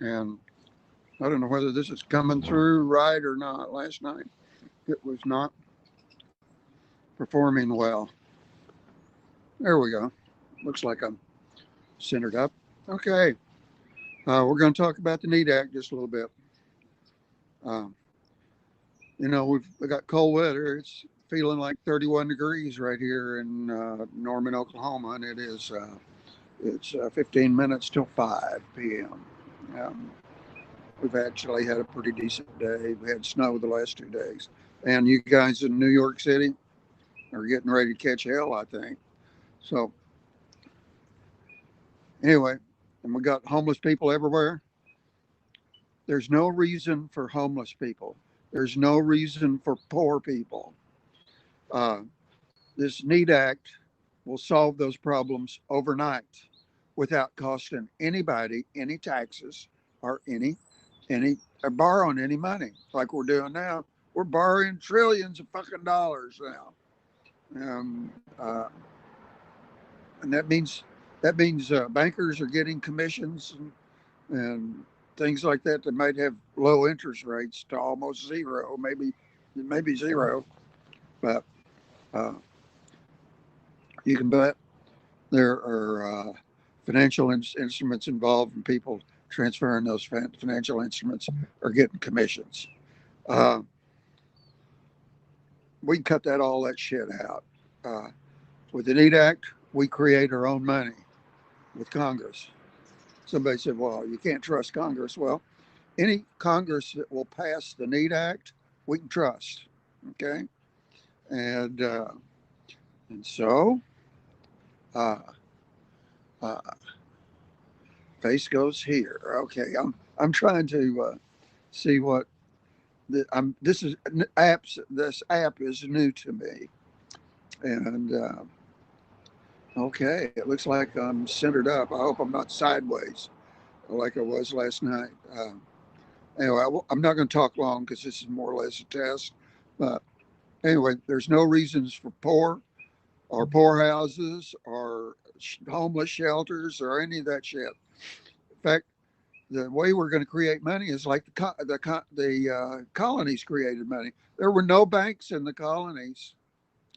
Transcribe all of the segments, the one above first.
And I don't know whether this is coming through right or not. Last night it was not performing well. There we go. Looks like I'm centered up. Okay. We're going to talk about the NEAT Act just a little bit. Um, we got cold weather. It's feeling like 31 degrees right here in Norman, Oklahoma, and it's 15 minutes till 5 p.m. Um, we've actually had a pretty decent day. We had snow the last 2 days, and you guys in New York City are getting ready to catch hell, I think. So anyway, and we got homeless people everywhere. There's no reason for homeless people. There's no reason for poor people. Uh, this NEAT Act will solve those problems overnight without costing anybody any taxes or any borrowing any money like we're doing now. We're borrowing trillions of fucking dollars now, and that means bankers are getting commissions and things like that that might have low interest rates to almost zero, maybe zero, but uh, you can bet there are financial instruments involved, and people transferring those financial instruments are getting commissions. Uh, we can cut all that shit out. Uh, with the NEAT Act, we create our own money with Congress. Somebody said, well, you can't trust Congress. Well, any Congress that will pass the NEAT Act, we can trust. Okay. And, uh, and so, uh, uh, face goes here. Okay. I'm trying to see what this is apps. This app is new to me. And, okay. It looks like I'm centered up. I hope I'm not sideways like I was last night. Anyway, I'm not going to talk long because this is more or less a test. But anyway, there's no reasons for poorhouses or homeless shelters or any of that shit. In fact, the way we're going to create money is like the colonies created money. There were no banks in the colonies,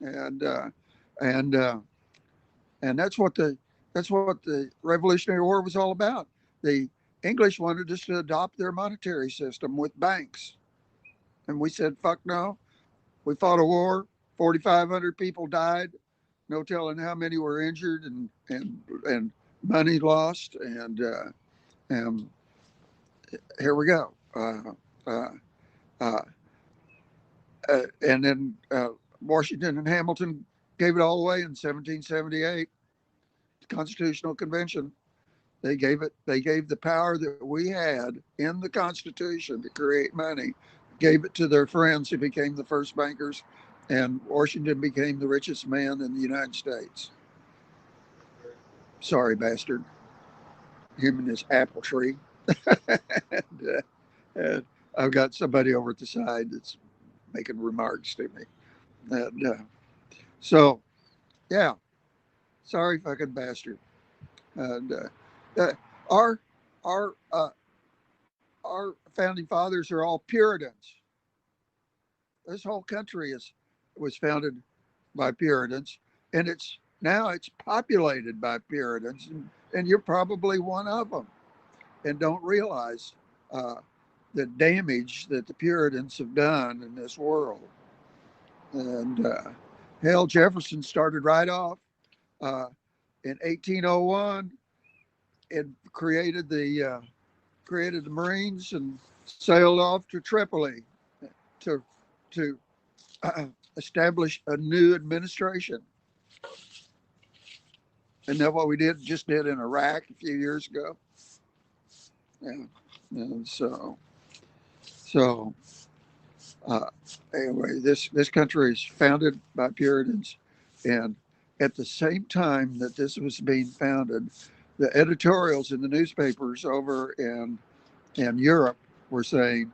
and uh, and uh, and that's what the Revolutionary War was all about. The English wanted us to adopt their monetary system with banks, and we said, "Fuck no." We fought a war. 4,500 people died. No telling how many were injured and money lost. And here we go. Uh, uh, and then Washington and Hamilton gave it all away in 1778. The Constitutional Convention. They gave it. They gave the power that we had in the Constitution to create money. Gave it to their friends who became the first bankers, and Washington became the richest man in the United States. Sorry, bastard. Him and his apple tree. And I've got somebody over at the side that's making remarks to me. And so, yeah, sorry, fucking bastard. And our our our founding fathers are all Puritans. This whole country is was founded by Puritans, and it's populated by Puritans, and you're probably one of them, and don't realize uh, the damage that the Puritans have done in this world. And hell, Jefferson started right off uh, in 1801 and created the Marines and sailed off to Tripoli to to establish a new administration. Isn't that what we did in Iraq a few years ago? Yeah. And so uh, anyway, this country is founded by Puritans, and at the same time that this was being founded, the editorials in the newspapers over in Europe were saying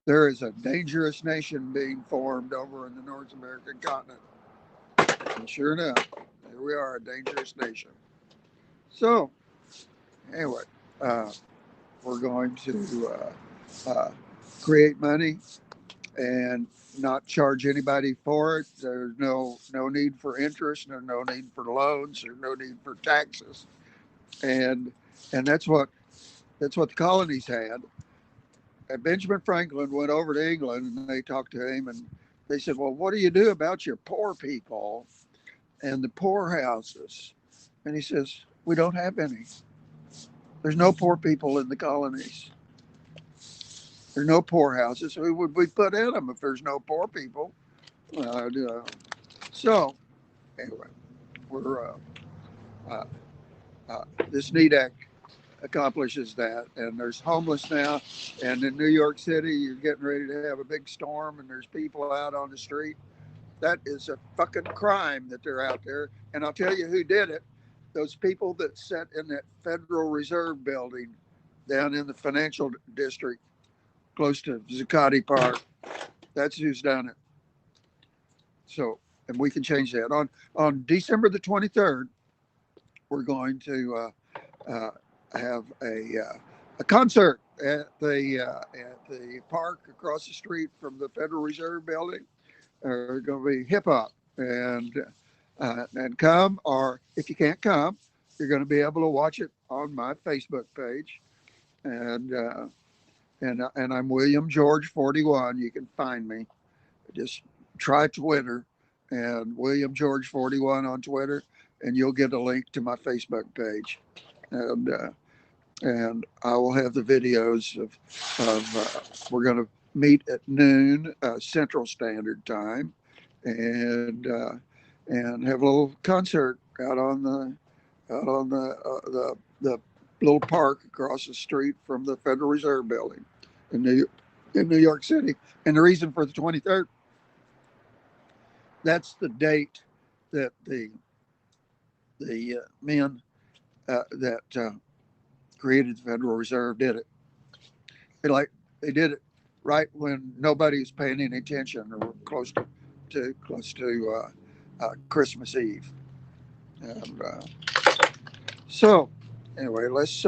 there is a dangerous nation being formed over in the North American continent. And sure enough, here we are, a dangerous nation. So, anyway, uh, we're going to create money and not charge anybody for it. There's no need for interest, no need for loans, or no need for taxes, and that's what the colonies had. And Benjamin Franklin went over to England and they talked to him and they said, "Well, what do you do about your poor people and the poorhouses?" And he says, "We don't have any. There's no poor people in the colonies. There's no poorhouses. Who would we put in them if there's no poor people?" So anyway, we're uh, this NEAT Act accomplishes that. And there's homeless now. And in New York City, you're getting ready to have a big storm, and there's people out on the street. That is a fucking crime that they're out there. And I'll tell you who did it. Those people that sat in that Federal Reserve building down in the financial district close to Zuccotti Park. That's who's done it. So, and we can change that. On December the 23rd, we're going to have a concert at the park across the street from the Federal Reserve building. Going to be hip hop and come, or if you can't come, you're going to be able to watch it on my Facebook page. And I'm William George 41. You can find me. Just try Twitter and William George 41 on Twitter, and you'll get a link to my Facebook page. And I will have the videos of we're going to meet at noon Central Standard Time, and have a little concert out on the little park across the street from the Federal Reserve building in New York City. And the reason for the 23rd, that's the date that the men that created the Federal Reserve did it. They did it right when nobody's paying any attention, or close to Christmas Eve. And so anyway, let's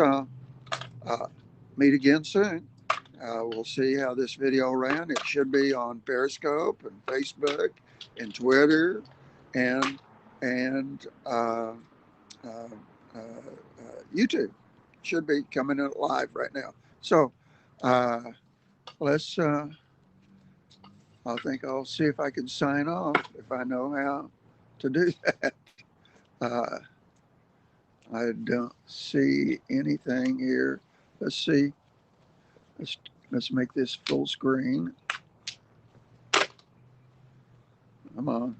meet again soon. We'll see how this video ran. It should be on Periscope and Facebook and Twitter and YouTube. Should be coming in live right now. So let's. I think I'll see if I can sign off if I know how to do that. I don't see anything here. Let's see. Let's make this full screen. Come on.